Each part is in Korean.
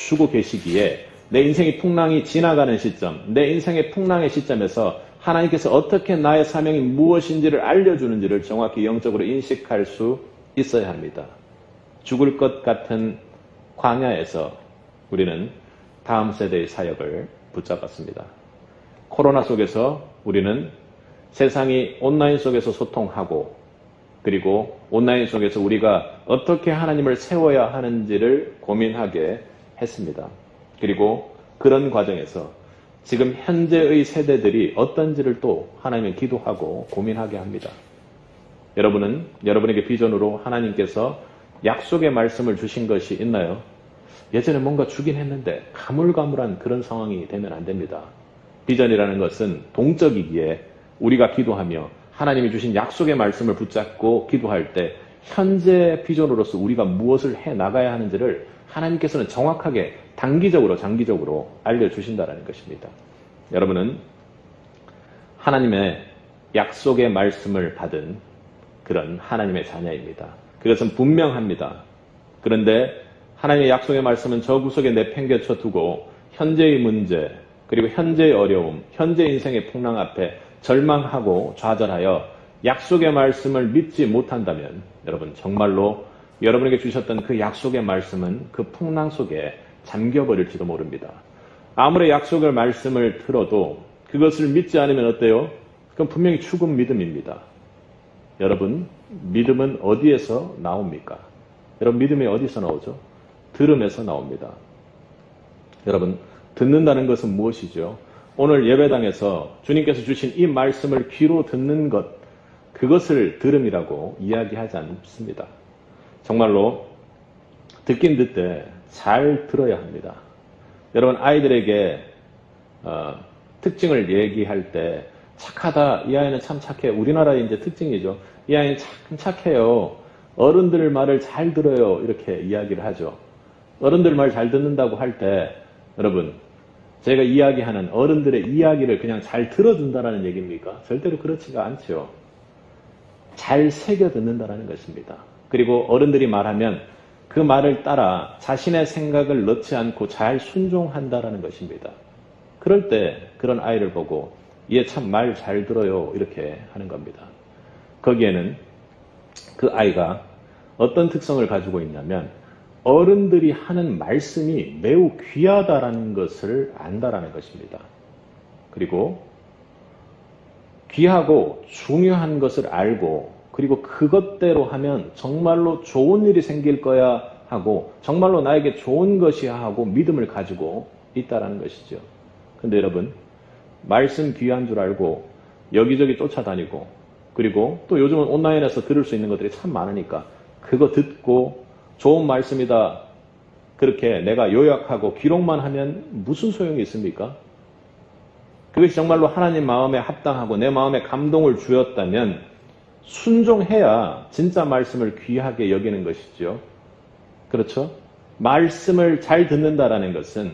주고 계시기에 내 인생의 풍랑이 지나가는 시점, 내 인생의 풍랑의 시점에서 하나님께서 어떻게 나의 사명이 무엇인지를 알려주는지를 정확히 영적으로 인식할 수 있어야 합니다. 죽을 것 같은 광야에서 우리는 다음 세대의 사역을 붙잡았습니다. 코로나 속에서 우리는 세상이 온라인 속에서 소통하고 그리고 온라인 속에서 우리가 어떻게 하나님을 세워야 하는지를 고민하게 했습니다. 그리고 그런 과정에서 지금 현재의 세대들이 어떤지를 또 하나님을 기도하고 고민하게 합니다. 여러분은 여러분에게 비전으로 하나님께서 약속의 말씀을 주신 것이 있나요? 예전에 뭔가 주긴 했는데 가물가물한 그런 상황이 되면 안 됩니다. 비전이라는 것은 동적이기에 우리가 기도하며 하나님이 주신 약속의 말씀을 붙잡고 기도할 때 현재 비전으로서 우리가 무엇을 해 나가야 하는지를 하나님께서는 정확하게 단기적으로 장기적으로 알려주신다는 것입니다. 여러분은 하나님의 약속의 말씀을 받은 그런 하나님의 자녀입니다. 그것은 분명합니다. 그런데 하나님의 약속의 말씀은 저 구석에 내팽개쳐 두고 현재의 문제 그리고 현재의 어려움, 현재 인생의 풍랑 앞에 절망하고 좌절하여 약속의 말씀을 믿지 못한다면 여러분 정말로 여러분에게 주셨던 그 약속의 말씀은 그 풍랑 속에 잠겨버릴지도 모릅니다. 아무리 약속의 말씀을 들어도 그것을 믿지 않으면 어때요? 그건 분명히 죽은 믿음입니다. 여러분 믿음은 어디에서 나옵니까? 여러분 믿음이 어디서 나오죠? 들음에서 나옵니다. 여러분 듣는다는 것은 무엇이죠? 오늘 예배당에서 주님께서 주신 이 말씀을 귀로 듣는 것, 그것을 들음이라고 이야기하지 않습니다. 정말로 듣긴 듣되 잘 들어야 합니다. 여러분 아이들에게 특징을 얘기할 때 착하다, 이 아이는 참 착해. 우리나라의 이제 특징이죠. 이 아이는 참 착해요. 어른들 말을 잘 들어요. 이렇게 이야기를 하죠. 어른들 말 잘 듣는다고 할 때 여러분 제가 이야기하는 어른들의 이야기를 그냥 잘 들어준다는 얘기입니까? 절대로 그렇지가 않죠. 잘 새겨 듣는다는 것입니다. 그리고 어른들이 말하면 그 말을 따라 자신의 생각을 넣지 않고 잘 순종한다는 것입니다. 그럴 때 그런 아이를 보고 얘 참 말 잘 들어요 이렇게 하는 겁니다. 거기에는 그 아이가 어떤 특성을 가지고 있냐면 어른들이 하는 말씀이 매우 귀하다라는 것을 안다라는 것입니다. 그리고 귀하고 중요한 것을 알고 그리고 그것대로 하면 정말로 좋은 일이 생길 거야 하고 정말로 나에게 좋은 것이야 하고 믿음을 가지고 있다라는 것이죠. 근데 여러분 말씀 귀한 줄 알고 여기저기 쫓아다니고 그리고 또 요즘은 온라인에서 들을 수 있는 것들이 참 많으니까 그거 듣고 좋은 말씀이다 그렇게 내가 요약하고 기록만 하면 무슨 소용이 있습니까? 그것이 정말로 하나님 마음에 합당하고 내 마음에 감동을 주었다면 순종해야 진짜 말씀을 귀하게 여기는 것이죠. 그렇죠? 말씀을 잘 듣는다라는 것은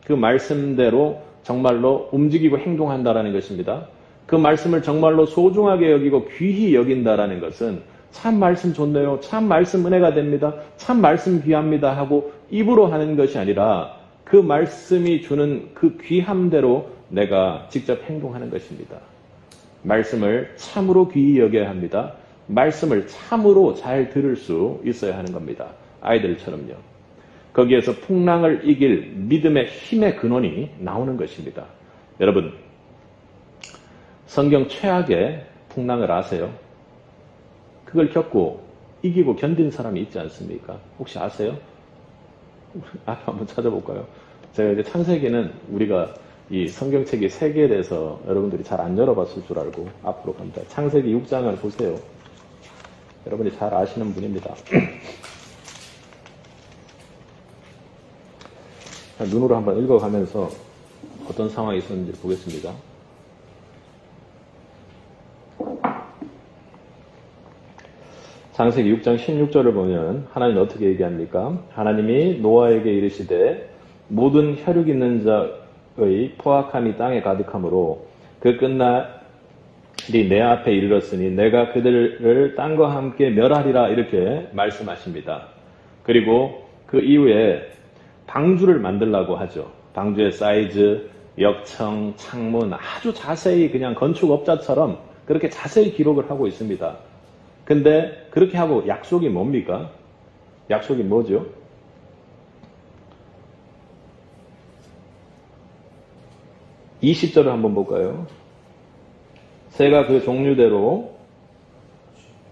그 말씀대로 정말로 움직이고 행동한다라는 것입니다. 그 말씀을 정말로 소중하게 여기고 귀히 여긴다라는 것은 참 말씀 좋네요. 참 말씀 은혜가 됩니다. 참 말씀 귀합니다 하고 입으로 하는 것이 아니라 그 말씀이 주는 그 귀함대로 내가 직접 행동하는 것입니다. 말씀을 참으로 귀히 여겨야 합니다. 말씀을 참으로 잘 들을 수 있어야 하는 겁니다. 아이들처럼요. 거기에서 풍랑을 이길 믿음의 힘의 근원이 나오는 것입니다. 여러분 성경 최악의 풍랑을 아세요? 그걸 겪고 이기고 견딘 사람이 있지 않습니까? 혹시 아세요? 앞에 한번 찾아볼까요? 제가 이제 창세기는 우리가 이 성경책이 3개에 대해서 여러분들이 잘 안 열어봤을 줄 알고 앞으로 갑니다. 창세기 6장을 보세요. 여러분이 잘 아시는 분입니다. 눈으로 한번 읽어가면서 어떤 상황이 있었는지 보겠습니다. 창세기 6장 16절을 보면 하나님은 어떻게 얘기합니까? 하나님이 노아에게 이르시되 모든 혈육 있는 자의 포악함이 땅에 가득하므로 그 끝날이 내 앞에 이르렀으니 내가 그들을 땅과 함께 멸하리라 이렇게 말씀하십니다. 그리고 그 이후에 방주를 만들라고 하죠. 방주의 사이즈, 역청, 창문 아주 자세히 그냥 건축업자처럼 그렇게 자세히 기록을 하고 있습니다. 근데 그렇게 하고 약속이 뭡니까? 약속이 뭐죠? 20절을 한번 볼까요? 새가 그 종류대로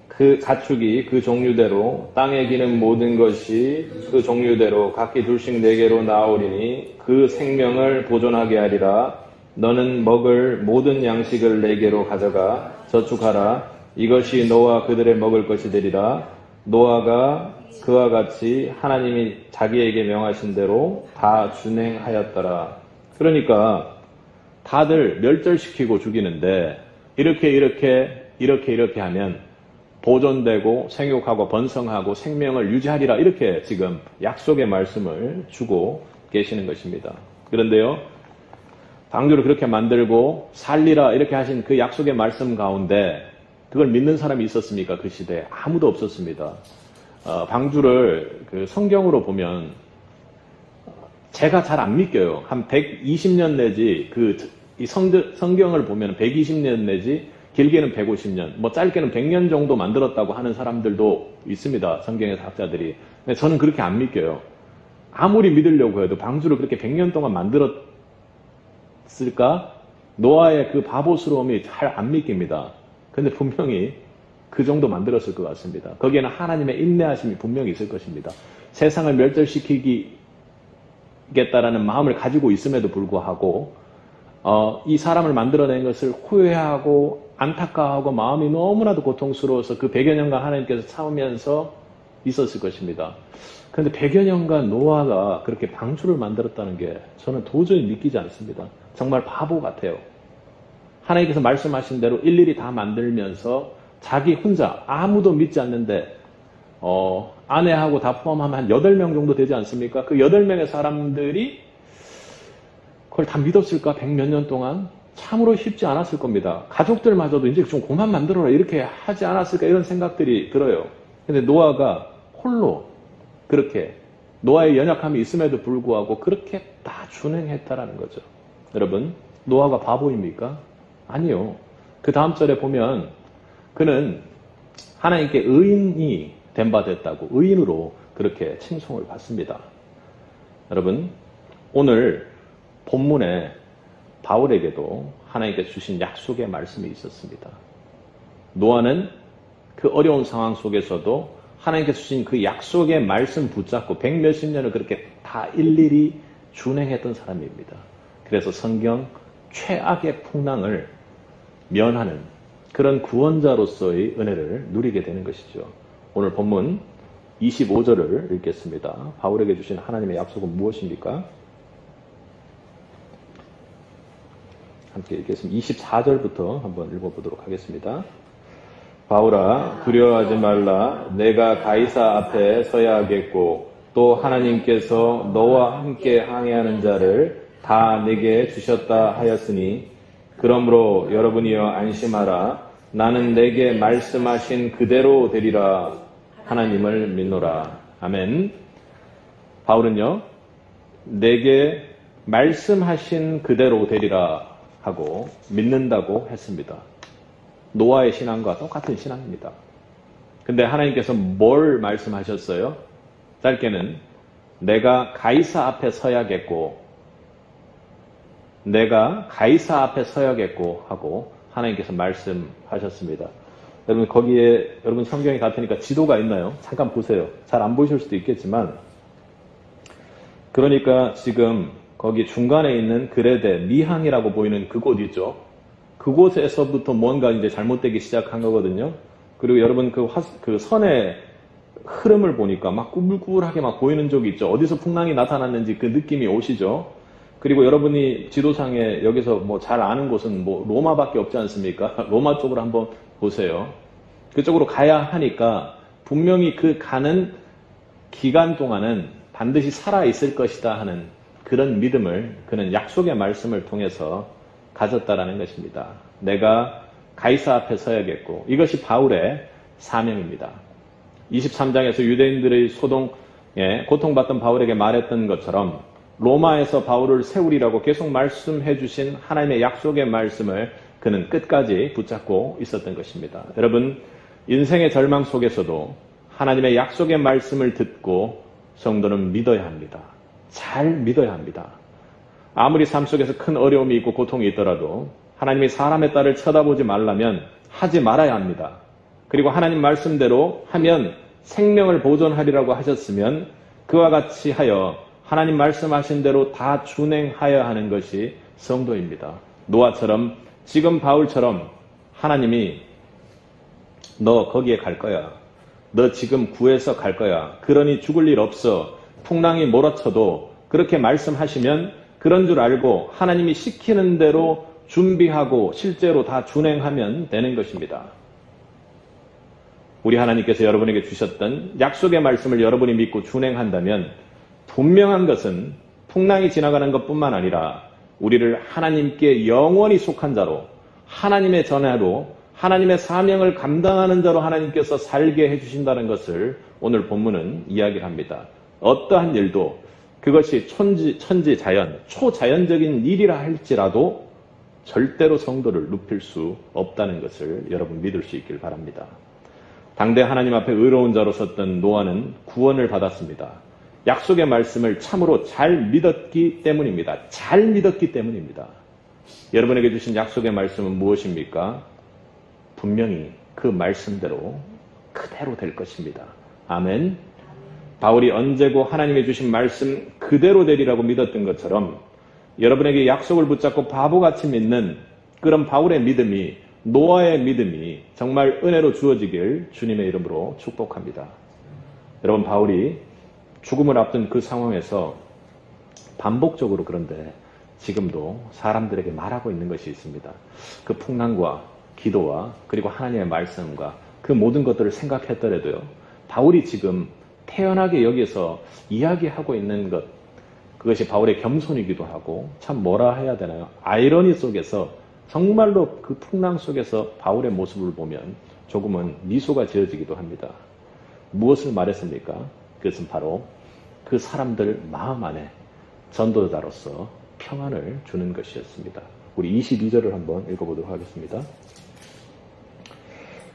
그 가축이 그 종류대로 땅에 기는 모든 것이 그 종류대로 각기 둘씩 내게로 나오리니 그 생명을 보존하게 하리라. 너는 먹을 모든 양식을 내게로 가져가 저축하라. 이것이 너와 그들의 먹을 것이 되리라. 노아가 그와 같이 하나님이 자기에게 명하신 대로 다 준행하였더라. 그러니까 다들 멸절시키고 죽이는데 이렇게 하면 보존되고 생육하고 번성하고 생명을 유지하리라, 이렇게 지금 약속의 말씀을 주고 계시는 것입니다. 그런데요, 방주를 그렇게 만들고 살리라 이렇게 하신 그 약속의 말씀 가운데 그걸 믿는 사람이 있었습니까? 그 시대에 아무도 없었습니다. 방주를 그 성경으로 보면 제가 잘 안 믿겨요. 한 120년 내지 이 성경을 보면 120년 내지 길게는 150년, 뭐 짧게는 100년 정도 만들었다고 하는 사람들도 있습니다. 성경의 학자들이. 근데 저는 그렇게 안 믿겨요. 아무리 믿으려고 해도 방주를 그렇게 100년 동안 만들었을까? 노아의 그 바보스러움이 잘 안 믿깁니다. 근데 분명히 그 정도 만들었을 것 같습니다. 거기에는 하나님의 인내하심이 분명히 있을 것입니다. 세상을 멸절시키겠다라는 마음을 가지고 있음에도 불구하고 이 사람을 만들어낸 것을 후회하고 안타까워하고 마음이 너무나도 고통스러워서 그 100여 년간 하나님께서 참으면서 있었을 것입니다. 그런데 100여 년간 노아가 그렇게 방주를 만들었다는 게 저는 도저히 믿기지 않습니다. 정말 바보 같아요. 하나님께서 말씀하신 대로 일일이 다 만들면서 자기 혼자 아무도 믿지 않는데 아내하고 다 포함하면 한 8명 정도 되지 않습니까? 그 8명의 사람들이 그걸 다 믿었을까? 100몇 년 동안? 참으로 쉽지 않았을 겁니다. 가족들마저도 이제 좀 그만 만들어라 이렇게 하지 않았을까, 이런 생각들이 들어요. 근데 노아가 홀로 그렇게 노아의 연약함이 있음에도 불구하고 그렇게 다 준행했다라는 거죠. 여러분, 노아가 바보입니까? 아니요. 그 다음 절에 보면 그는 하나님께 의인이 된 바 됐다고 의인으로 그렇게 칭송을 받습니다. 여러분, 오늘 본문에 바울에게도 하나님께 주신 약속의 말씀이 있었습니다. 노아는 그 어려운 상황 속에서도 하나님께서 주신 그 약속의 말씀 붙잡고 100몇십 년을 그렇게 다 일일이 준행했던 사람입니다. 그래서 성경 최악의 풍랑을 면하는 그런 구원자로서의 은혜를 누리게 되는 것이죠. 오늘 본문 25절을 읽겠습니다. 바울에게 주신 하나님의 약속은 무엇입니까? 함께 읽겠습니다. 24절부터 한번 읽어보도록 하겠습니다. 바울아, 두려워하지 말라. 내가 가이사 앞에 서야 하겠고 또 하나님께서 너와 함께 항해하는 자를 다 내게 주셨다 하였으니 그러므로 여러분이여 안심하라. 나는 내게 말씀하신 그대로 되리라. 하나님을 믿노라. 아멘. 바울은요, 내게 말씀하신 그대로 되리라 하고 믿는다고 했습니다. 노아의 신앙과 똑같은 신앙입니다. 근데 하나님께서 뭘 말씀하셨어요? 짧게는 내가 가이사 앞에 서야겠고 하고 하나님께서 말씀하셨습니다. 여러분, 거기에 여러분 성경이 같으니까 지도가 있나요? 잠깐 보세요. 잘 안 보실 수도 있겠지만, 그러니까 지금 거기 중간에 있는 그레데, 미항이라고 보이는 그곳 있죠. 그곳에서부터 뭔가 이제 잘못되기 시작한 거거든요. 그리고 여러분 그 선의 흐름을 보니까 막 꾸불꾸불하게 막 보이는 쪽이 있죠. 어디서 풍랑이 나타났는지 그 느낌이 오시죠. 그리고 여러분이 지도상에 여기서 뭐 잘 아는 곳은 뭐 로마밖에 없지 않습니까? 로마 쪽으로 한번 보세요. 그쪽으로 가야 하니까 분명히 그 가는 기간 동안은 반드시 살아있을 것이다 하는 그런 믿음을 그는 약속의 말씀을 통해서 가졌다라는 것입니다. 내가 가이사 앞에 서야겠고, 이것이 바울의 사명입니다. 23장에서 유대인들의 소동 고통받던 바울에게 말했던 것처럼 로마에서 바울을 세우리라고 계속 말씀해 주신 하나님의 약속의 말씀을 그는 끝까지 붙잡고 있었던 것입니다. 여러분, 인생의 절망 속에서도 하나님의 약속의 말씀을 듣고 성도는 믿어야 합니다. 잘 믿어야 합니다. 아무리 삶 속에서 큰 어려움이 있고 고통이 있더라도 하나님이 사람의 딸을 쳐다보지 말라면 하지 말아야 합니다. 그리고 하나님 말씀대로 하면 생명을 보존하리라고 하셨으면 그와 같이 하여 하나님 말씀하신 대로 다 준행하여야 하는 것이 성도입니다. 노아처럼 지금 바울처럼 하나님이 너 거기에 갈 거야. 너 지금 구해서 갈 거야. 그러니 죽을 일 없어. 풍랑이 몰아쳐도 그렇게 말씀하시면 그런 줄 알고 하나님이 시키는 대로 준비하고 실제로 다 준행하면 되는 것입니다. 우리 하나님께서 여러분에게 주셨던 약속의 말씀을 여러분이 믿고 준행한다면 분명한 것은 풍랑이 지나가는 것뿐만 아니라 우리를 하나님께 영원히 속한 자로 하나님의 전하로 하나님의 사명을 감당하는 자로 하나님께서 살게 해주신다는 것을 오늘 본문은 이야기를 합니다. 어떠한 일도 그것이 천지자연, 초자연적인 일이라 할지라도 절대로 성도를 눕힐 수 없다는 것을 여러분 믿을 수 있길 바랍니다. 당대 하나님 앞에 의로운 자로 섰던 노아는 구원을 받았습니다. 약속의 말씀을 참으로 잘 믿었기 때문입니다. 잘 믿었기 때문입니다. 여러분에게 주신 약속의 말씀은 무엇입니까? 분명히 그 말씀대로 그대로 될 것입니다. 아멘. 바울이 언제고 하나님이 주신 말씀 그대로 되리라고 믿었던 것처럼 여러분에게 약속을 붙잡고 바보같이 믿는 그런 바울의 믿음이, 노아의 믿음이 정말 은혜로 주어지길 주님의 이름으로 축복합니다. 여러분, 바울이 죽음을 앞둔 그 상황에서 반복적으로 그런데 지금도 사람들에게 말하고 있는 것이 있습니다. 그 풍랑과 기도와 그리고 하나님의 말씀과 그 모든 것들을 생각했더라도요, 바울이 지금 태연하게 여기서 이야기하고 있는 것, 그것이 바울의 겸손이기도 하고 참 뭐라 해야 되나요? 아이러니 속에서 정말로 그 풍랑 속에서 바울의 모습을 보면 조금은 미소가 지어지기도 합니다. 무엇을 말했습니까? 그것은 바로 그 사람들 마음 안에 전도자로서 평안을 주는 것이었습니다. 우리 22절을 한번 읽어보도록 하겠습니다.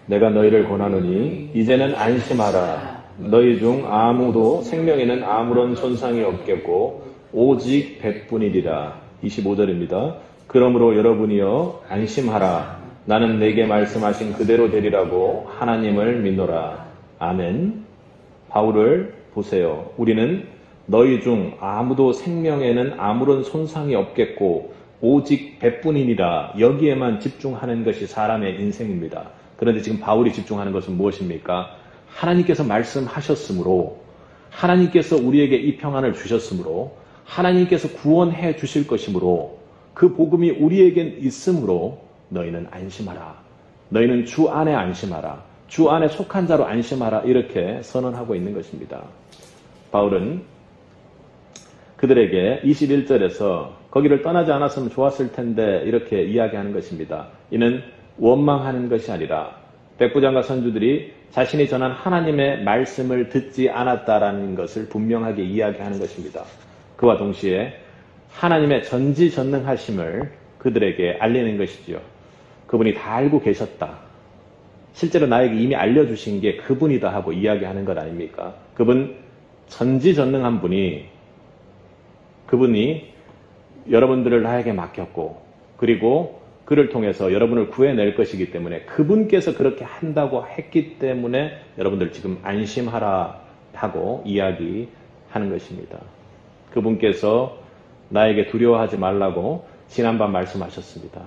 내가 너희를 권하노니 이제는 안심하라. 너희 중 아무도 생명에는 아무런 손상이 없겠고 오직 백분이리라. 25절입니다. 그러므로 여러분이여 안심하라. 나는 내게 말씀하신 그대로 되리라고 하나님을 믿노라. 아멘. 바울을 보세요. 우리는 너희 중 아무도 생명에는 아무런 손상이 없겠고 오직 백분이니라. 여기에만 집중하는 것이 사람의 인생입니다. 그런데 지금 바울이 집중하는 것은 무엇입니까? 하나님께서 말씀하셨으므로, 하나님께서 우리에게 이 평안을 주셨으므로, 하나님께서 구원해 주실 것이므로, 그 복음이 우리에게 있으므로 너희는 안심하라. 너희는 주 안에 안심하라. 주 안에 속한 자로 안심하라. 이렇게 선언하고 있는 것입니다. 바울은 그들에게 21절에서 거기를 떠나지 않았으면 좋았을 텐데 이렇게 이야기하는 것입니다. 이는 원망하는 것이 아니라 백부장과 선주들이 자신이 전한 하나님의 말씀을 듣지 않았다라는 것을 분명하게 이야기하는 것입니다. 그와 동시에 하나님의 전지전능하심을 그들에게 알리는 것이지요. 그분이 다 알고 계셨다. 실제로 나에게 이미 알려주신 게 그분이다 하고 이야기하는 것 아닙니까? 그분 전지전능한 분이, 그분이 여러분들을 나에게 맡겼고 그리고 그를 통해서 여러분을 구해낼 것이기 때문에 그분께서 그렇게 한다고 했기 때문에 여러분들 지금 안심하라 하고 이야기하는 것입니다. 그분께서 나에게 두려워하지 말라고 지난밤 말씀하셨습니다.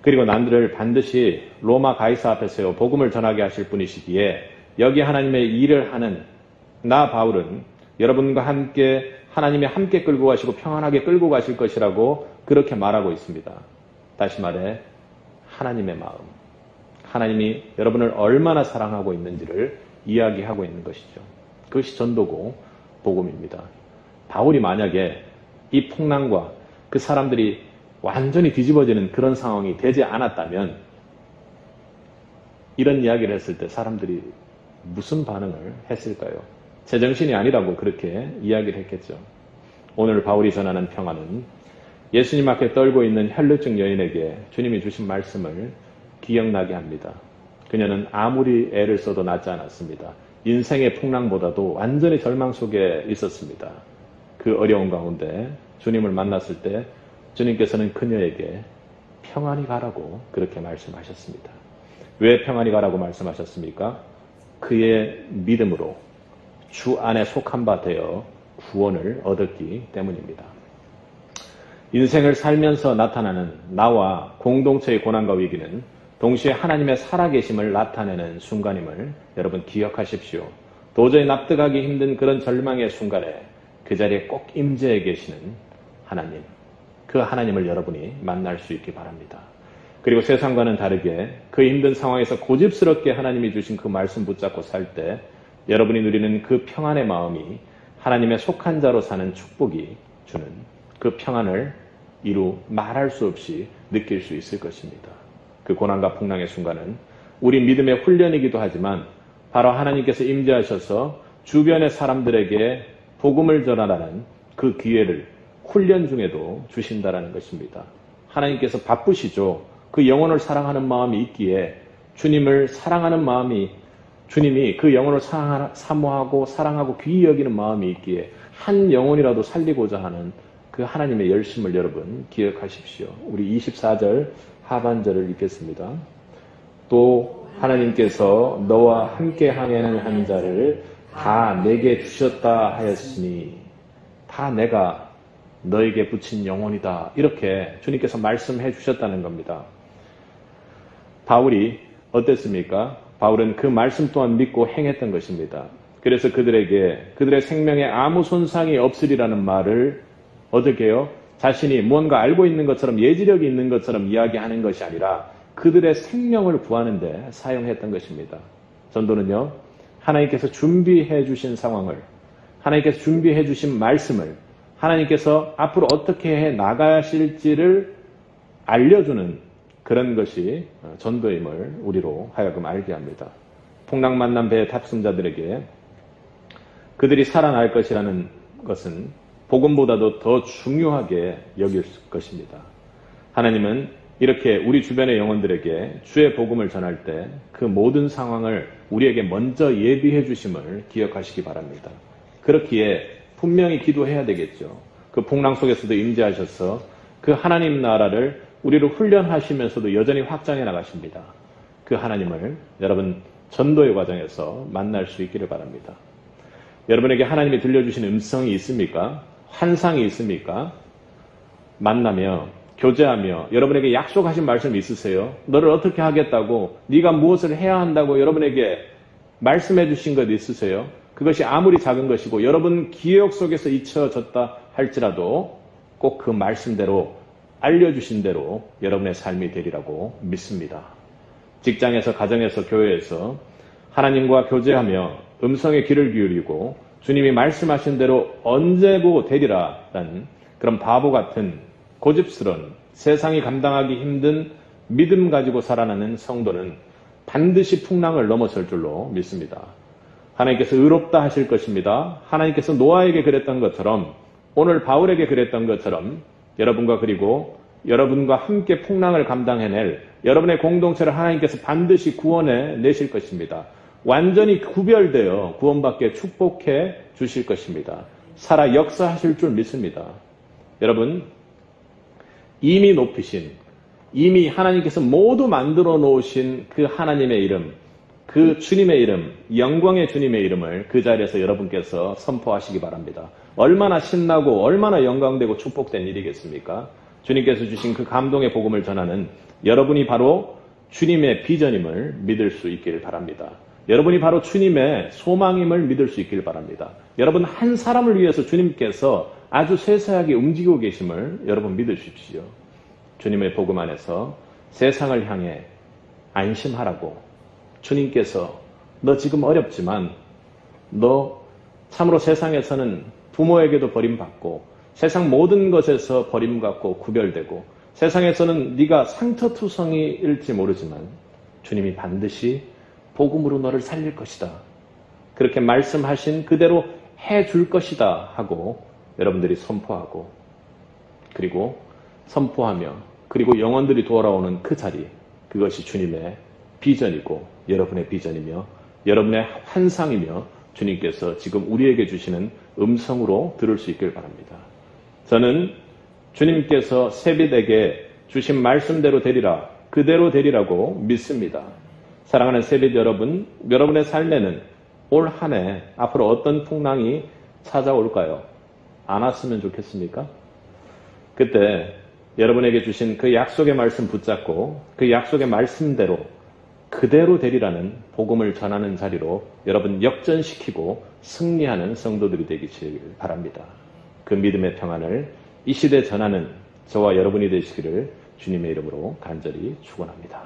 그리고 난들을 반드시 로마 가이사 앞에 세워 복음을 전하게 하실 분이시기에 여기 하나님의 일을 하는 나 바울은 여러분과 함께 하나님이 함께 끌고 가시고 평안하게 끌고 가실 것이라고 그렇게 말하고 있습니다. 다시 말해 하나님의 마음, 하나님이 여러분을 얼마나 사랑하고 있는지를 이야기하고 있는 것이죠. 그것이 전도고 복음입니다. 바울이 만약에 이 풍랑과 그 사람들이 완전히 뒤집어지는 그런 상황이 되지 않았다면 이런 이야기를 했을 때 사람들이 무슨 반응을 했을까요? 제정신이 아니라고 그렇게 이야기를 했겠죠. 오늘 바울이 전하는 평안은 예수님 앞에 떨고 있는 혈루증 여인에게 주님이 주신 말씀을 기억나게 합니다. 그녀는 아무리 애를 써도 낫지 않았습니다. 인생의 풍랑보다도 완전히 절망 속에 있었습니다. 그 어려운 가운데 주님을 만났을 때 주님께서는 그녀에게 평안히 가라고 그렇게 말씀하셨습니다. 왜 평안히 가라고 말씀하셨습니까? 그의 믿음으로 주 안에 속한 바 되어 구원을 얻었기 때문입니다. 인생을 살면서 나타나는 나와 공동체의 고난과 위기는 동시에 하나님의 살아계심을 나타내는 순간임을 여러분 기억하십시오. 도저히 납득하기 힘든 그런 절망의 순간에 그 자리에 꼭 임재해 계시는 하나님, 그 하나님을 여러분이 만날 수 있기 바랍니다. 그리고 세상과는 다르게 그 힘든 상황에서 고집스럽게 하나님이 주신 그 말씀 붙잡고 살 때 여러분이 누리는 그 평안의 마음이 하나님의 속한 자로 사는 축복이 주는 그 평안을 이루 말할 수 없이 느낄 수 있을 것입니다. 그 고난과 풍랑의 순간은 우리 믿음의 훈련이기도 하지만 바로 하나님께서 임재하셔서 주변의 사람들에게 복음을 전하라는 그 기회를 훈련 중에도 주신다라는 것입니다. 하나님께서 바쁘시죠. 그 영혼을 사랑하는 마음이 있기에 주님을 사랑하는 마음이 주님이 그 영혼을 사모하고 사랑하고 귀히 여기는 마음이 있기에 한 영혼이라도 살리고자 하는 그 하나님의 열심을 여러분 기억하십시오. 우리 24절 하반절을 읽겠습니다. 또 하나님께서 너와 함께 항해하는 한 자를 다 내게 주셨다 하였으니 다 내가 너에게 붙인 영혼이다. 이렇게 주님께서 말씀해 주셨다는 겁니다. 바울이 어땠습니까? 바울은 그 말씀 또한 믿고 행했던 것입니다. 그래서 그들의 생명에 아무 손상이 없으리라는 말을 어떻게 해요? 자신이 무언가 알고 있는 것처럼 예지력이 있는 것처럼 이야기하는 것이 아니라 그들의 생명을 구하는 데 사용했던 것입니다. 전도는요, 하나님께서 준비해 주신 상황을, 하나님께서 준비해 주신 말씀을, 하나님께서 앞으로 어떻게 해 나가실지를 알려주는 그런 것이 전도임을 우리로 하여금 알게 합니다. 풍랑 만난 배의 탑승자들에게 그들이 살아날 것이라는 것은 복음보다도 더 중요하게 여길 것입니다. 하나님은 이렇게 우리 주변의 영혼들에게 주의 복음을 전할 때 그 모든 상황을 우리에게 먼저 예비해 주심을 기억하시기 바랍니다. 그렇기에 분명히 기도해야 되겠죠. 그 풍랑 속에서도 임재하셔서 그 하나님 나라를 우리를 훈련하시면서도 여전히 확장해 나가십니다. 그 하나님을 여러분 전도의 과정에서 만날 수 있기를 바랍니다. 여러분에게 하나님이 들려주신 음성이 있습니까? 환상이 있습니까? 만나며 교제하며 여러분에게 약속하신 말씀이 있으세요? 너를 어떻게 하겠다고, 네가 무엇을 해야 한다고 여러분에게 말씀해 주신 것 있으세요? 그것이 아무리 작은 것이고 여러분 기억 속에서 잊혀졌다 할지라도 꼭 그 말씀대로 알려주신 대로 여러분의 삶이 되리라고 믿습니다. 직장에서, 가정에서, 교회에서 하나님과 교제하며 음성의 귀를 기울이고 주님이 말씀하신 대로 언제고 되리라라는 그런 바보 같은 고집스러운 세상이 감당하기 힘든 믿음 가지고 살아나는 성도는 반드시 풍랑을 넘어설 줄로 믿습니다. 하나님께서 의롭다 하실 것입니다. 하나님께서 노아에게 그랬던 것처럼 오늘 바울에게 그랬던 것처럼 여러분과 그리고 여러분과 함께 풍랑을 감당해낼 여러분의 공동체를 하나님께서 반드시 구원해 내실 것입니다. 완전히 구별되어 구원받게 축복해 주실 것입니다. 살아 역사하실 줄 믿습니다. 여러분, 이미 높이신, 이미 하나님께서 모두 만들어 놓으신 그 하나님의 이름, 그 주님의 이름, 영광의 주님의 이름을 그 자리에서 여러분께서 선포하시기 바랍니다. 얼마나 신나고 얼마나 영광되고 축복된 일이겠습니까? 주님께서 주신 그 감동의 복음을 전하는 여러분이 바로 주님의 비전임을 믿을 수 있길 바랍니다. 여러분이 바로 주님의 소망임을 믿을 수 있길 바랍니다. 여러분 한 사람을 위해서 주님께서 아주 세세하게 움직이고 계심을 여러분 믿으십시오. 주님의 복음 안에서 세상을 향해 안심하라고 주님께서 너 지금 어렵지만 너 참으로 세상에서는 부모에게도 버림받고 세상 모든 것에서 버림받고 구별되고 세상에서는 네가 상처투성이일지 모르지만 주님이 반드시 복음으로 너를 살릴 것이다. 그렇게 말씀하신 그대로 해줄 것이다 하고 여러분들이 선포하고 그리고 선포하며 그리고 영혼들이 돌아오는 그 자리, 그것이 주님의 비전이고 여러분의 비전이며 여러분의 환상이며 주님께서 지금 우리에게 주시는 음성으로 들을 수 있길 바랍니다. 저는 주님께서 세빛에게 주신 말씀대로 되리라, 그대로 되리라고 믿습니다. 사랑하는 세빛 여러분, 여러분의 삶에는 올 한 해 앞으로 어떤 풍랑이 찾아올까요? 안 왔으면 좋겠습니까? 그때 여러분에게 주신 그 약속의 말씀 붙잡고 그 약속의 말씀대로 그대로 되리라는 복음을 전하는 자리로 여러분 역전시키고 승리하는 성도들이 되기를 바랍니다. 그 믿음의 평안을 이 시대에 전하는 저와 여러분이 되시기를 주님의 이름으로 간절히 축원합니다.